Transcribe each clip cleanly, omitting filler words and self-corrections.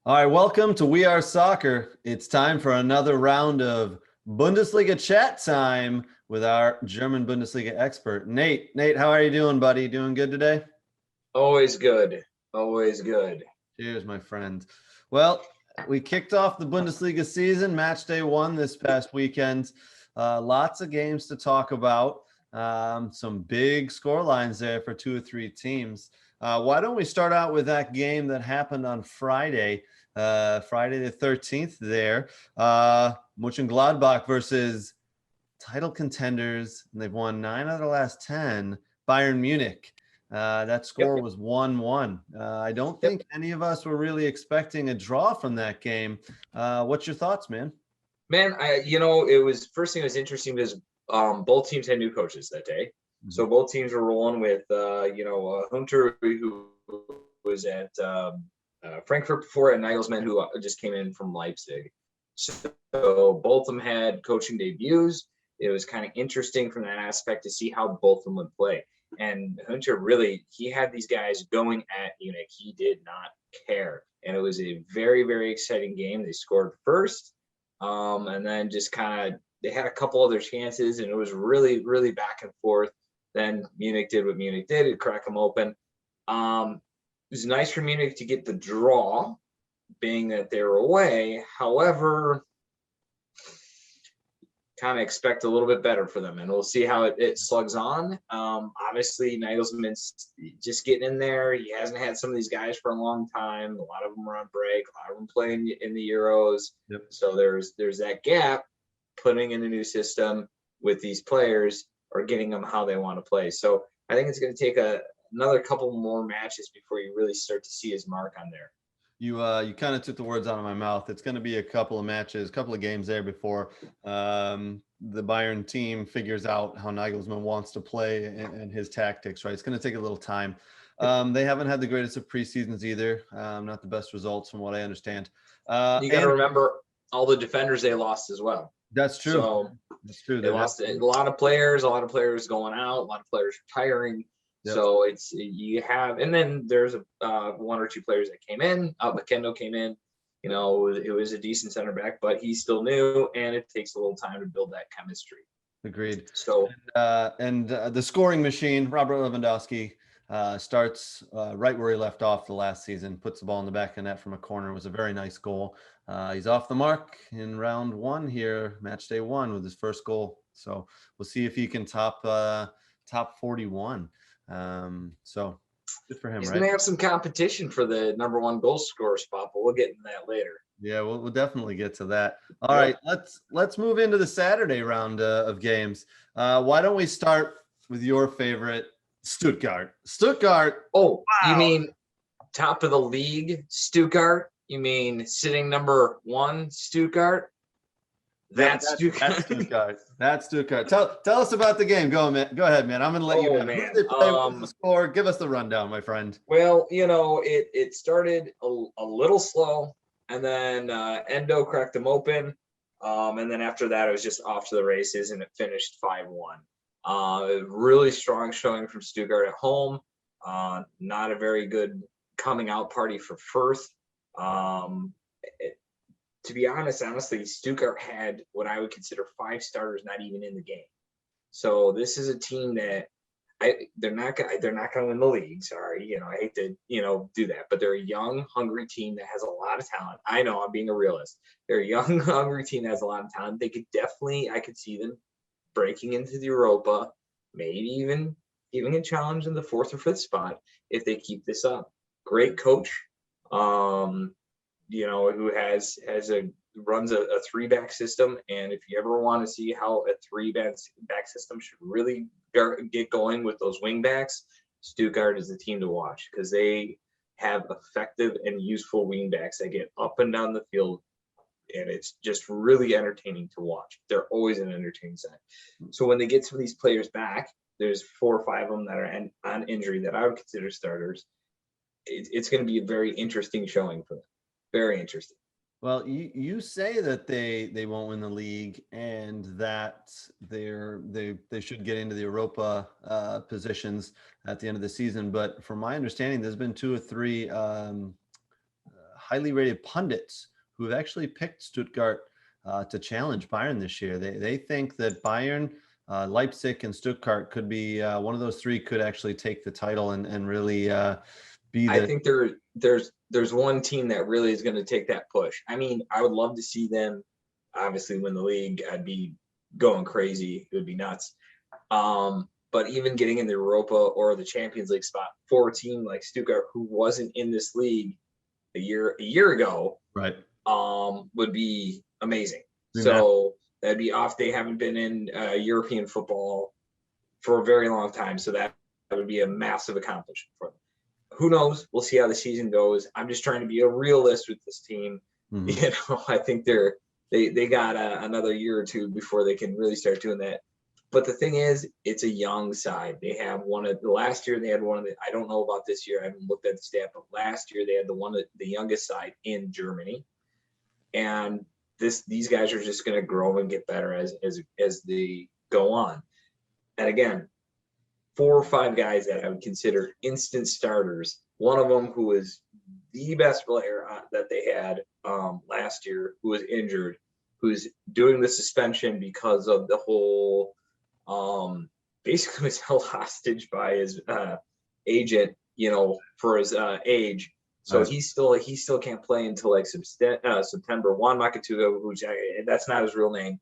All right, welcome to We Are Soccer. It's time for another round of Bundesliga Chat Time with our German Bundesliga expert, Nate. Nate, how are you doing, buddy? Doing good today? Always good. Always good. Cheers, my friend. Well, we kicked off the Bundesliga season, Matchday 1 this past weekend. Lots of games to talk about. Some big score lines there for two or three teams. Why don't we start out with that game that happened on Friday the 13th there. Mönchengladbach versus title contenders, and they've won 9 out of the last 10, Bayern Munich. That score was 1-1. I don't think any of us were really expecting a draw from that game. What's your thoughts, man? Man, it was first thing that was interesting because both teams had new coaches that day. Mm-hmm. So both teams were rolling with, Hunter, who was at Frankfurt before, and Nagelsmann, who just came in from Leipzig. So both of them had coaching debuts. It was kind of interesting from that aspect to see how both of them would play. And Hunter really, he had these guys going at Munich. He did not care. And it was a very, very exciting game. They scored first, and then just kind of, they had a couple other chances, and it was really, really back and forth. Then Munich did what Munich did. It cracked them open. It was nice for Munich to get the draw, being that they were away. However, kind of expect a little bit better for them, and we'll see how it slugs on. Obviously, Nagelsmann's just getting in there. He hasn't had some of these guys for a long time. A lot of them are on break. A lot of them playing in the Euros. Yep. So there's that gap. Putting in a new system with these players or getting them how they want to play. So I think it's going to take another couple more matches before you really start to see his mark on there. You kind of took the words out of my mouth. It's going to be a couple of matches, a couple of games there before the Bayern team figures out how Nagelsmann wants to play and his tactics, right? It's going to take a little time. They haven't had the greatest of preseasons either. Not the best results from what I understand. You got to remember all the defenders they lost as well. That's true. So that's true. They lost a lot of players going out, a lot of players retiring. Yep. So and then there's one or two players that came in. McKenna came in. It was a decent center back, but he's still new, and it takes a little time to build that chemistry. Agreed. So the scoring machine, Robert Lewandowski, starts right where he left off the last season, puts the ball in the back of the net from a corner. It was a very nice goal. He's off the mark in round 1 here, match day 1, with his first goal. So we'll see if he can top 41. So good for him, he's right? He's gonna have some competition for the number 1 goal scorer spot, but we'll get into that later. Yeah, we'll definitely get to that. All right, let's move into the Saturday round of games. Why don't we start with your favorite, Stuttgart? Oh, wow. You mean top of the league, Stuttgart? You mean sitting number 1, Stuttgart? That's Stuttgart. That's Stuttgart. Tell us about the game. Go ahead, man. I'm going to let you. Man. Who did they play? What's the score? Give us the rundown, my friend. Well, it started a little slow, and then Endo cracked them open, and then after that, it was just off to the races, and it finished 5-1. Really strong showing from Stuttgart at home. Not a very good coming out party for Firth. To be honestly, Stuttgart had what I would consider 5 starters not even in the game. So this is a team that they're not gonna win the league. Sorry, I hate to do that, but they're a young, hungry team that has a lot of talent. I know, I'm being a realist. They're a young, hungry team that has a lot of talent. They could definitely, I could see them breaking into the Europa, maybe even giving a challenge in the 4th or 5th spot if they keep this up. Great coach. Who runs a 3-back system. And if you ever want to see how a 3-back system should really get going with those wing backs, Stuttgart is the team to watch, because they have effective and useful wing backs that get up and down the field, and it's just really entertaining to watch. They're always an entertaining side. So when they get some of these players back, there's 4 or 5 of them that are on injury that I would consider starters. It's going to be a very interesting showing for them. Very interesting. Well, you say that they won't win the league and that they should get into the Europa positions at the end of the season. But from my understanding, there's been 2 or 3 highly rated pundits who have actually picked Stuttgart to challenge Bayern this year. They think that Bayern, Leipzig, and Stuttgart could be one of those three could actually take the title and really be the. I think there's one team that really is going to take that push. I mean, I would love to see them obviously win the league. I'd be going crazy. It would be nuts. But even getting in the Europa or the Champions League spot for a team like Stuttgart, who wasn't in this league a year ago, right, would be amazing. Yeah. So that'd be off. They haven't been in European football for a very long time, so that would be a massive accomplishment for them. Who knows? We'll see how the season goes. I'm just trying to be a realist with this team. Mm-hmm. You know, I think they got another year or two before they can really start doing that. But the thing is, it's a young side. They have last year they had one of the, I don't know about this year, I haven't looked at the stat, but last year they had the youngest side in Germany. And these guys are just going to grow and get better as they go on. And again, 4 or 5 guys that I would consider instant starters. One of them who is the best player that they had last year, who was injured, who's doing the suspension because of the whole basically was held hostage by his agent, you know, for his age. So Right. he still can't play until like September. Juan Makatuga, who's that's not his real name.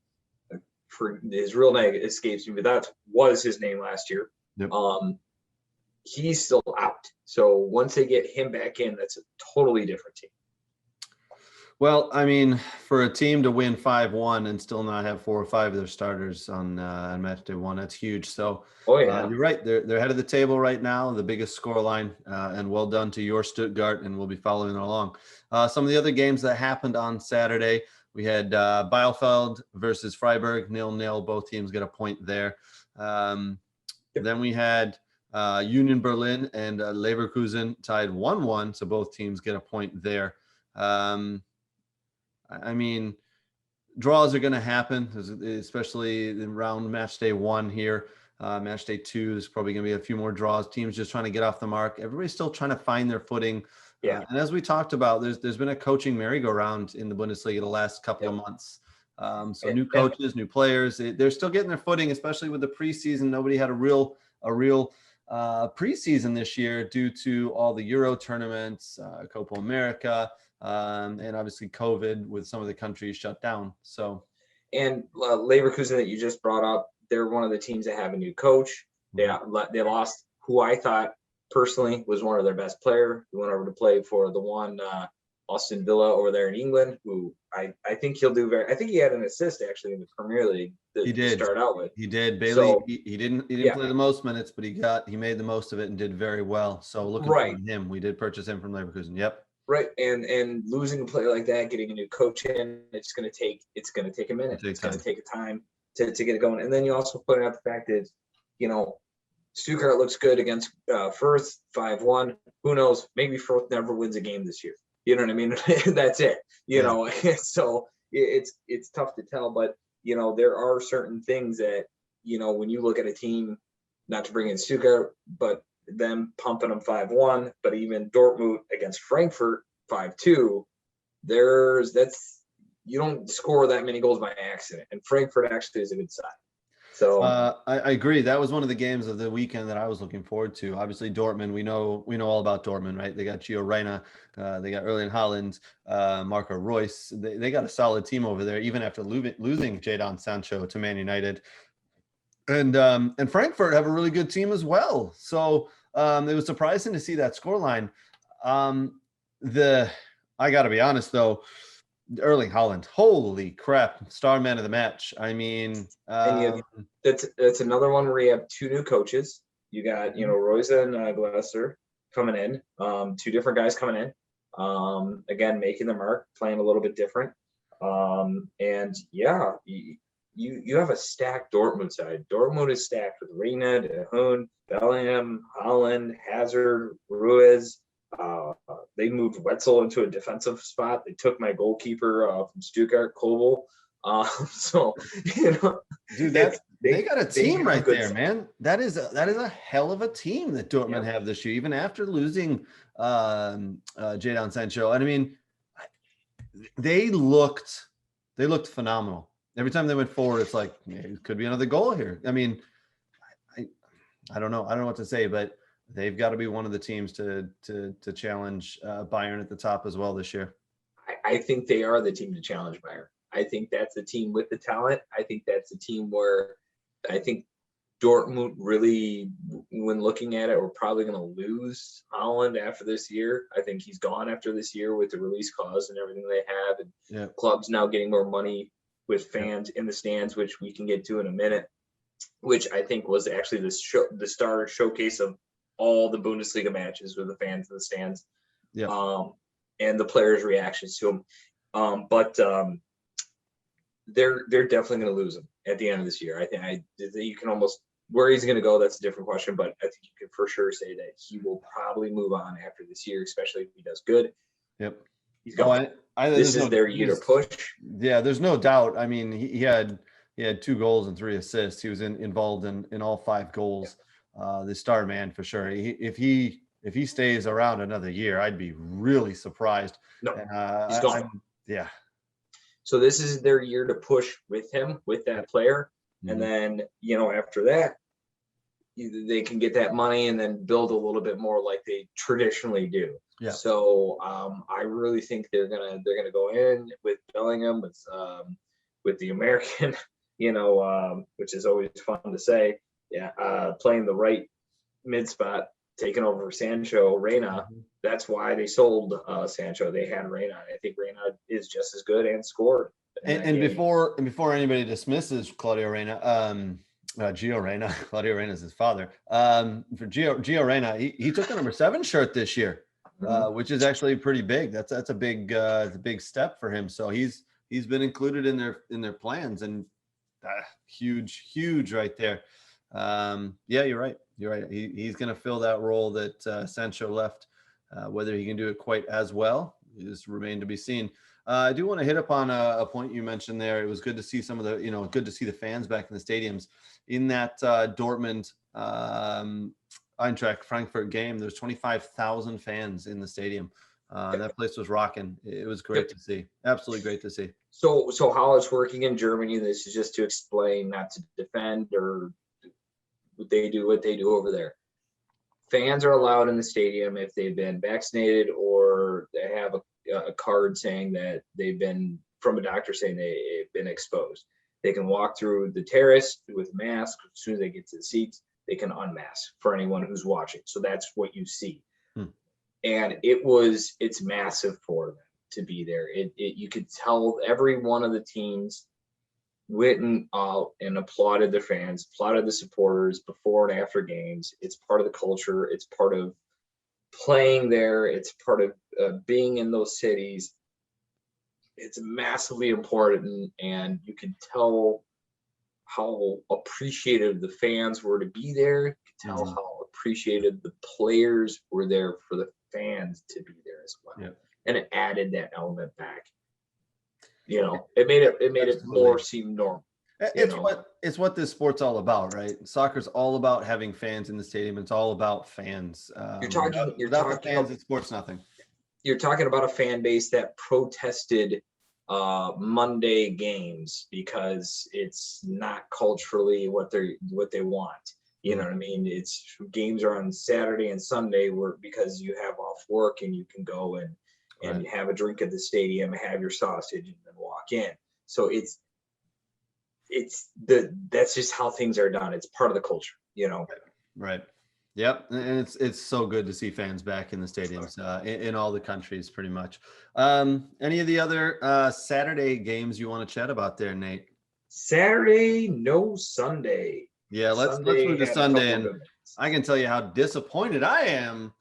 For his real name escapes me, but that was his name last year. Yep. He's still out. So once they get him back in, that's a totally different team. Well, I mean, for a team to win 5-1 and still not have 4 or 5 of their starters on Matchday 1, that's huge. So, you're right. They're head of the table right now, the biggest scoreline, and well done to your Stuttgart, and we'll be following along. Some of the other games that happened on Saturday, we had Biofeld versus Freiburg, 0-0. Both teams get a point there. Then we had Union Berlin and Leverkusen tied 1-1, so both teams get a point there. I mean, draws are going to happen, especially around match day 1 here. Match day 2, there's probably going to be a few more draws. Teams just trying to get off the mark. Everybody's still trying to find their footing. Yeah. And as we talked about, there's been a coaching merry-go-round in the Bundesliga the last couple of months. So new coaches, new players, they're still getting their footing, especially with the preseason. Nobody had a real preseason this year due to all the Euro tournaments, Copa America, and obviously COVID with some of the countries shut down. So, and Leverkusen that you just brought up, they're one of the teams that have a new coach. They lost who I thought personally was one of their best player. He went over to play for the one Aston Villa over there in England, who I think he'll do I think he had an assist actually in the Premier League to start out with. He did. Bailey, so, he didn't play the most minutes, but he made the most of it and did very well. So looking for him, we did purchase him from Leverkusen. Yep. Right. And losing a player like that, getting a new coach in, it's gonna take a minute. It's gonna take time to get it going. And then you also put out the fact that, you know, Stuttgart looks good against Fürth 5-1. Who knows? Maybe Fürth never wins a game this year. You know what I mean? That's it. You know, so it's tough to tell, but you know, there are certain things that, you know, when you look at a team, not to bring in Stuttgart, but them pumping them 5-1, but even Dortmund against Frankfurt 5-2, you don't score that many goals by accident. And Frankfurt actually is a good side. So I agree. That was one of the games of the weekend that I was looking forward to. Obviously, Dortmund. We know all about Dortmund, right? They got Gio Reyna, they got Erling Haaland, Marco Reus. They got a solid team over there, even after losing Jadon Sancho to Man United. And Frankfurt have a really good team as well. So it was surprising to see that scoreline. I got to be honest though. Erling Haaland, holy crap, star man of the match. I mean, that's another one where you have 2 new coaches. You got, you know, Royce and Glasser coming in, 2 different guys coming in, again, making the mark, playing a little bit different. And yeah, you have a stacked Dortmund side. Dortmund is stacked with Reina, De Hoon, Bellingham, Haaland, Hazard, Ruiz. They moved Wetzel into a defensive spot. They took my goalkeeper from Stuttgart, Kobel. So, you know, dude, they got a team right there, man. That is a hell of a team that Dortmund have this year, even after losing Jadon Sancho. And I mean, they looked phenomenal. Every time they went forward, it's like, it could be another goal here. I mean, I don't know. I don't know what to say, but they've got to be one of the teams to challenge Bayern at the top as well this year. I think they are the team to challenge Bayern. I think that's the team with the talent. I think that's the team where I think Dortmund really, when looking at it, we're probably going to lose Haaland after this year. I think he's gone after this year with the release clause and everything they have. And clubs now getting more money with fans in the stands, which we can get to in a minute, which I think was actually the star showcase of all the Bundesliga matches with the fans in the stands. And the players' reactions to them. But they're definitely going to lose him at the end of this year. I think you can almost, where he's going to go, that's a different question, but I think you can for sure say that he will probably move on after this year, especially if he does good. Yep. He's going. This is their year to push. Yeah, there's no doubt. I mean, he had 2 goals and 3 assists. He was involved in all 5 goals. The star man for sure. If he stays around another year, I'd be really surprised. No, he's gone. Yeah. So this is their year to push with him, with that player. And then, after that, they can get that money and then build a little bit more like they traditionally do. Yeah. So I really think they're gonna go in with Bellingham, with the American, which is always fun to say. Yeah, playing the right mid spot, taking over Sancho, Reyna. That's why they sold Sancho. They had Reyna. I think Reyna is just as good and scored. And before anybody dismisses Claudio Reyna, Gio Reyna, Claudio Reyna is his father. For Gio Reyna, he took the number 7 shirt this year, which is actually pretty big. That's a big step for him. So he's been included in their plans, and huge right there. Yeah, you're right. He's going to fill that role that Sancho left. Whether he can do it quite as well is remain to be seen. I do want to hit upon a point you mentioned there. It was good to see some of the, good to see the fans back in the stadiums. In that Dortmund Eintracht Frankfurt game, there's 25,000 fans in the stadium. That place was rocking. It was great to see. Absolutely great to see. So how it's working in Germany, this is just to explain, not to defend or what they do over there. Fans are allowed in the stadium if they've been vaccinated or they have a card saying that they've been, from a doctor saying they've been exposed. They can walk through the terrace with a mask. As soon as they get to the seats, they can unmask for anyone who's watching. So that's what you see. And it's massive for them to be there. You could tell every one of the teams went out and applauded the fans, applauded the supporters before and after games. It's part of the culture. It's part of playing there. It's part of being in those cities. It's massively important, and you could tell how appreciative the fans were to be there. You could tell how appreciative the players were there for the fans to be there as well. Yeah. And it added that element back. It made it more seem normal. It's what this sport's all about, right? Soccer's all about having fans in the stadium. It's all about fans. Without fans, it's sports nothing. You're talking about a fan base that protested Monday games because it's not culturally what they want. You know what I mean? It's games are on Saturday and Sunday because you have off work and you can go and have a drink at the stadium, have your sausage, and then walk in. So that's just how things are done. It's part of the culture, Right. Yep. And it's so good to see fans back in the stadiums in all the countries, pretty much. Any of the other Saturday games you want to chat about there, Nate? Saturday, no Sunday. Yeah, let's move to Sunday, and I can tell you how disappointed I am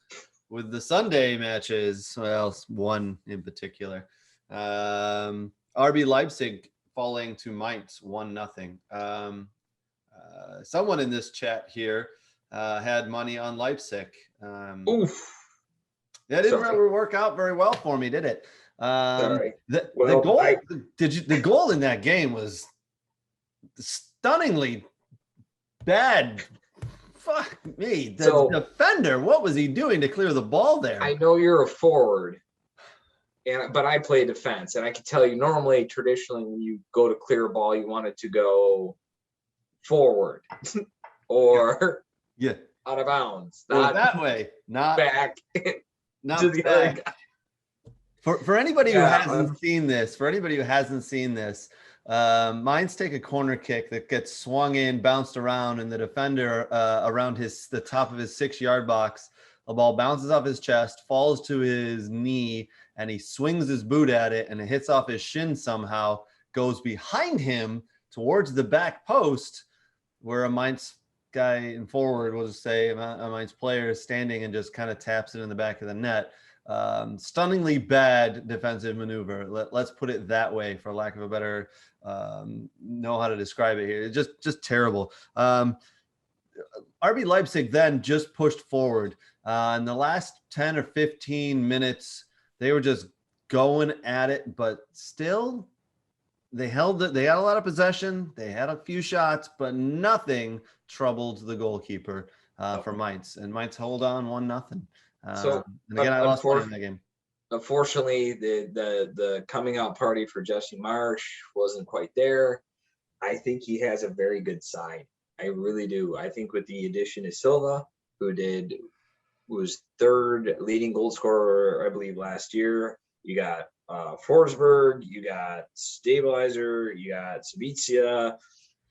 with the Sunday matches. Well, one in particular. RB Leipzig falling to Mainz 1-0. Someone in this chat here had money on Leipzig. Oof. That didn't really work out very well for me, did it? The goal in that game was stunningly bad. Fuck me. The defender, what was he doing to clear the ball there? I know you're a forward, but I play defense, and I can tell you normally, traditionally, when you go to clear a ball, you want it to go forward or out of bounds, or not that way, not back not to the back. other guy. For anybody who hasn't seen this, Mainz take a corner kick that gets swung in, bounced around, and the defender around the top of his 6-yard box, the ball bounces off his chest, falls to his knee, and he swings his boot at it, and it hits off his shin somehow, goes behind him towards the back post, where a Mainz guy in forward, we'll just say a Mainz player is standing and just kind of taps it in the back of the net. Stunningly bad defensive maneuver. Let's put it that way, for lack of a better know how to describe it here. It's just terrible. RB Leipzig then just pushed forward. In the last 10 or 15 minutes, they were just going at it, but still they held it. They had a lot of possession. They had a few shots, but nothing troubled the goalkeeper for Mainz. And Mainz hold on 1-0. And again, I lost one in that game. Unfortunately, the coming out party for Jesse Marsch wasn't quite there. I think he has a very good side. I really do. I think with the addition of Silva, who was third leading goal scorer, I believe, last year. You got Forsberg, you got Stabilizer, you got Sabitzer,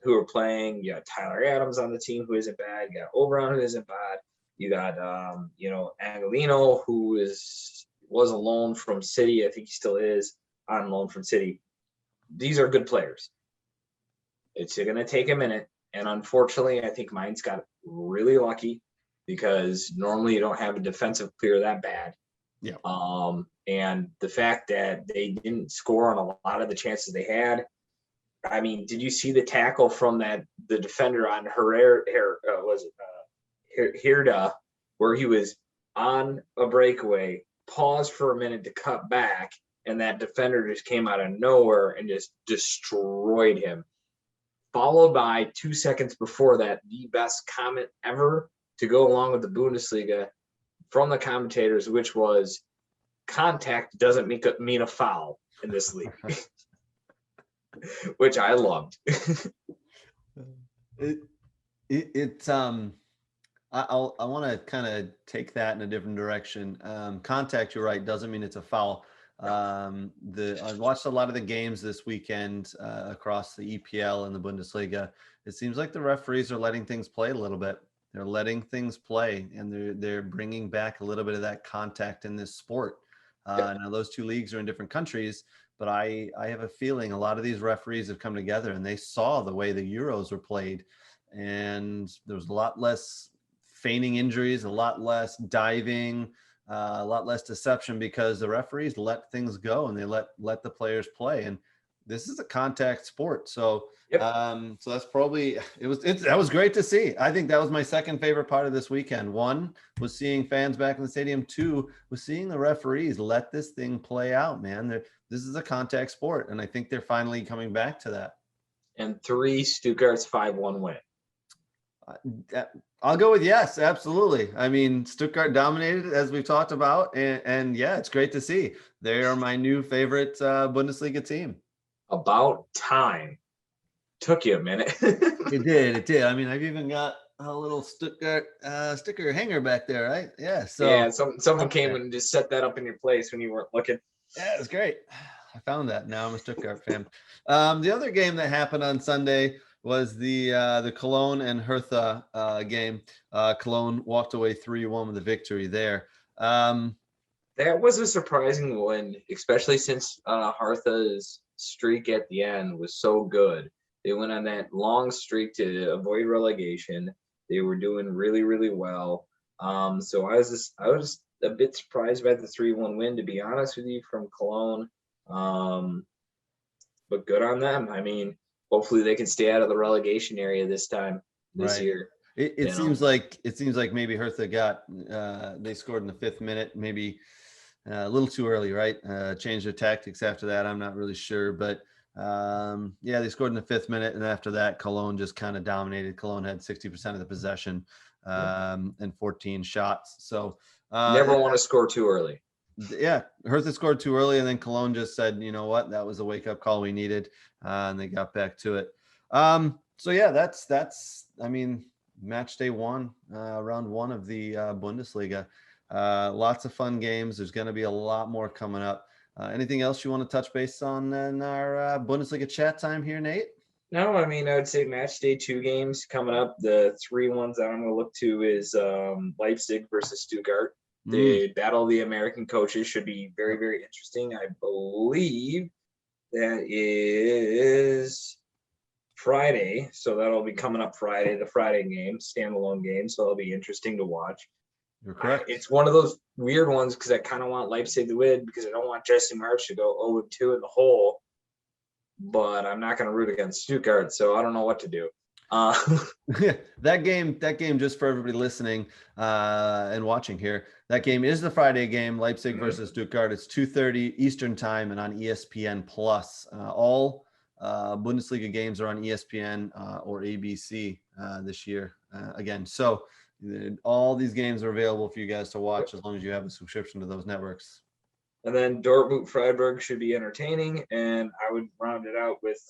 who are playing. You got Tyler Adams on the team, who isn't bad. You got Oberon, who isn't bad. You got, Angelino, who was a loan from City. I think he still is on loan from City. These are good players. It's going to take a minute. And unfortunately, I think Mainz got really lucky because normally you don't have a defensive clear that bad. Yeah. And the fact that they didn't score on a lot of the chances they had. I mean, did you see the tackle from the defender on Herda, where he was on a breakaway, paused for a minute to cut back, and that defender just came out of nowhere and just destroyed him. Followed by 2 seconds before that, the best comment ever to go along with the Bundesliga from the commentators, which was, contact doesn't mean a foul in this league, which I loved. I want to kind of take that in a different direction. Contact, you're right, doesn't mean it's a foul. I watched a lot of the games this weekend across the EPL and the Bundesliga. It seems like the referees are letting things play a little bit. They're letting things play, and they're bringing back a little bit of that contact in this sport. Now those two leagues are in different countries, but I have a feeling a lot of these referees have come together and they saw the way the Euros were played, and there was a lot less feigning injuries, a lot less diving, a lot less deception, because the referees let things go and they let the players play. And this is a contact sport. So, so that's probably, that was great to see. I think that was my second favorite part of this weekend. One was seeing fans back in the stadium. Two was seeing the referees let this thing play out, man. This is a contact sport. And I think they're finally coming back to that. And 3, Stuttgart's 5-1 win. I'll go with yes, absolutely. I mean, Stuttgart dominated, as we've talked about, and yeah, it's great to see. They are my new favorite Bundesliga team. About time. Took you a minute. It did. I mean, I've even got a little Stuttgart sticker hanger back there, right? Yeah. So yeah, someone came and just set that up in your place when you weren't looking. Yeah, it's great. I found that. Now I'm a Stuttgart fan. The other game that happened on Sunday was the Cologne and Hertha game. Cologne walked away 3-1 with a victory there. That was a surprising one, especially since Hertha's streak at the end was so good. They went on that long streak to avoid relegation. They were doing really, really well. So I was just a bit surprised by the 3-1 win, to be honest with you, from Cologne. But good on them. I mean, hopefully they can stay out of the relegation area this year. It seems like maybe Hertha got they scored in the 5th minute, maybe a little too early, right? Changed their tactics after that. I'm not really sure, but they scored in the 5th minute, and after that, Cologne just kind of dominated. Cologne had 60% of the possession and 14 shots. So never want to score too early. Yeah, Hertha scored too early, and then Cologne just said, you know what, that was a wake up call we needed, and they got back to it. So yeah, that's I mean, match day one, round one of the Bundesliga. Lots of fun games. There's going to be a lot more coming up. Anything else you want to touch base on in our Bundesliga chat time here, Nate? No, I mean, I would say match day 2 games coming up. The 3 ones that I'm going to look to is Leipzig versus Stuttgart. The battle of the American coaches should be very, very interesting. I believe that is Friday, so that'll be coming up Friday, the Friday game, standalone game, so it'll be interesting to watch. You're correct. It's one of those weird ones because I kind of want Leipzig to win because I don't want Jesse March to go 0-2 in the hole, but I'm not going to root against Stuttgart, so I don't know what to do. That game, just for everybody listening and watching here, that game is the Friday game, Leipzig versus Stuttgart. It's 2:30 Eastern time and on ESPN Plus. All Bundesliga games are on ESPN or ABC this year again. So all these games are available for you guys to watch as long as you have a subscription to those networks. And then Dortmund Freiburg should be entertaining, and I would round it out with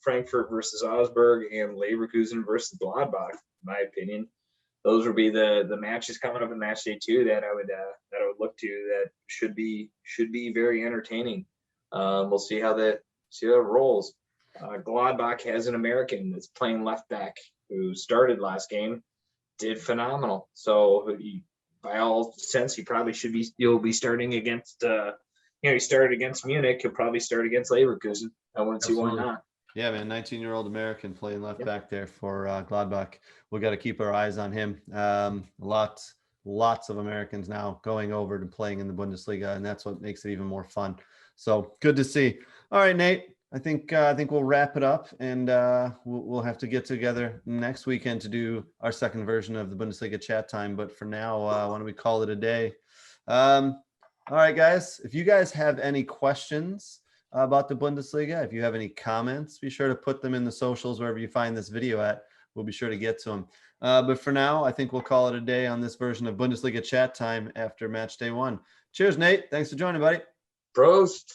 Frankfurt versus Augsburg and Leverkusen versus Gladbach. In my opinion, those would be the matches coming up in match day 2 that I would look to. That should be very entertaining. We'll see how that rolls. Gladbach has an American that's playing left back who started last game, did phenomenal. So by all sense, he'll be starting against he started against Munich. He'll probably start against Leverkusen. I wouldn't see why not. Yeah, man, 19-year-old American playing left back there for Gladbach. We got to keep our eyes on him. Lots of Americans now going over to playing in the Bundesliga, and that's what makes it even more fun. So good to see. All right, Nate. I think we'll wrap it up, and we'll have to get together next weekend to do our second version of the Bundesliga chat time. But for now, why don't we call it a day? All right, guys. If you guys have any questions about the Bundesliga, if you have any comments, be sure to put them in the socials wherever you find this video at. We'll be sure to get to them. But for now, I think we'll call it a day on this version of Bundesliga chat time after match day 1. Cheers, Nate. Thanks for joining, buddy. Prost.